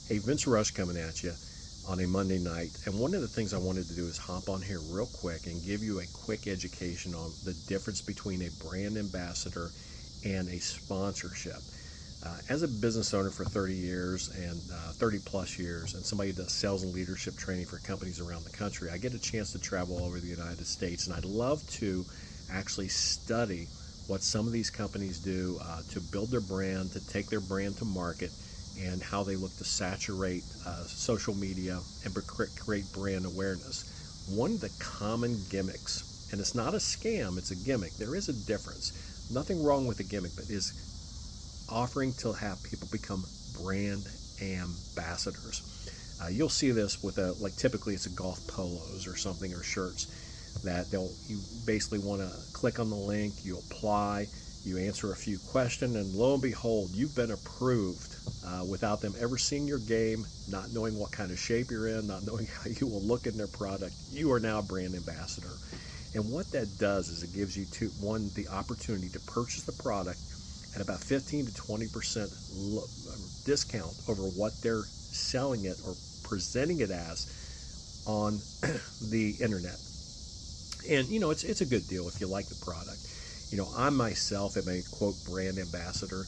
Hey, Vince Rush coming at you on a Monday night. And one of the things I wanted to do is hop on here real quick and give you a quick education on the difference between a brand ambassador and a sponsorship. As a business owner for 30 years and 30 plus years, and somebody that does sales and leadership training for companies around the country, I get a chance to travel all over the United States, and I'd love to actually study what some of these companies do to build their brand, to take their brand to market, and how they look to saturate social media and create brand awareness. One of the common gimmicks, and it's not a scam, it's a gimmick. There is a difference. Nothing wrong with a gimmick, but is offering to have people become brand ambassadors. You'll see this with like typically it's a golf polos or something, or shirts that you basically want to click on the link, you apply, you answer a few questions, and lo and behold, you've been approved without them ever seeing your game, not knowing what kind of shape you're in, not knowing how you will look in their product. You are now a brand ambassador. And what that does is it gives you the opportunity to purchase the product at about 15 to 20% discount over what they're selling it or presenting it as on the internet. And it's a good deal if you like the product. I myself am a quote brand ambassador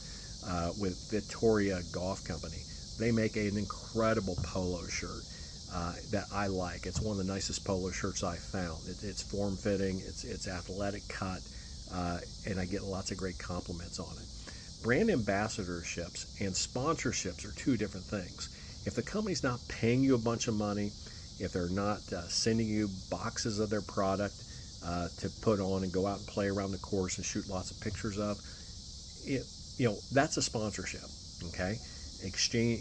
with Victoria Golf Company. They make an incredible polo shirt that I like. It's one of the nicest polo shirts I've found. It's form fitting, it's athletic cut, and I get lots of great compliments on it. Brand ambassadorships and sponsorships are two different things. If the company's not paying you a bunch of money, if they're not sending you boxes of their product to put on and go out and play around the course and shoot lots of pictures of, that's a sponsorship. Okay,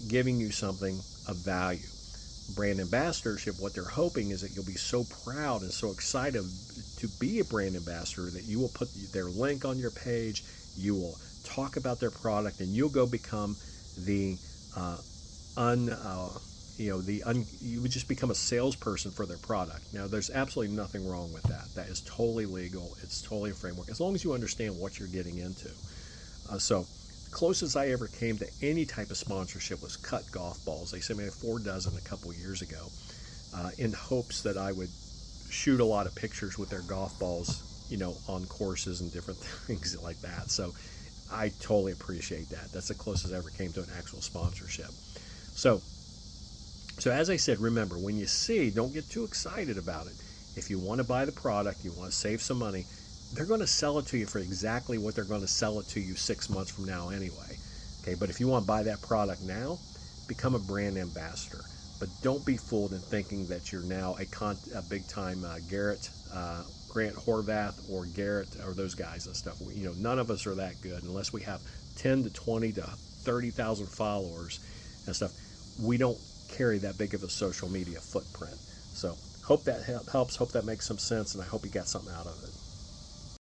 giving you something of value. Brand ambassadorship, what they're hoping is that you'll be so proud and so excited to be a brand ambassador that you will put their link on your page, you will talk about their product, and you'll go become the you would just become a salesperson for their product. Now, there's absolutely nothing wrong with that. That is totally legal. It's totally a framework, as long as you understand what you're getting into. So the closest I ever came to any type of sponsorship was Cut Golf Balls. They sent me 4 dozen a couple years ago in hopes that I would shoot a lot of pictures with their golf balls, on courses and different things like that. So I totally appreciate that. That's the closest I ever came to an actual sponsorship. So as I said, remember, when you see, don't get too excited about it. If you want to buy the product, you want to save some money, they're going to sell it to you for exactly what they're going to sell it to you 6 months from now anyway. Okay, but if you want to buy that product now, become a brand ambassador. But don't be fooled in thinking that you're now a big-time Grant Horvath or Garrett or those guys and stuff. None of us are that good unless we have 10 to 20 to 30,000 followers and stuff. We don't carry that big of a social media footprint. So hope that helps. Hope that makes some sense, and I hope you got something out of it.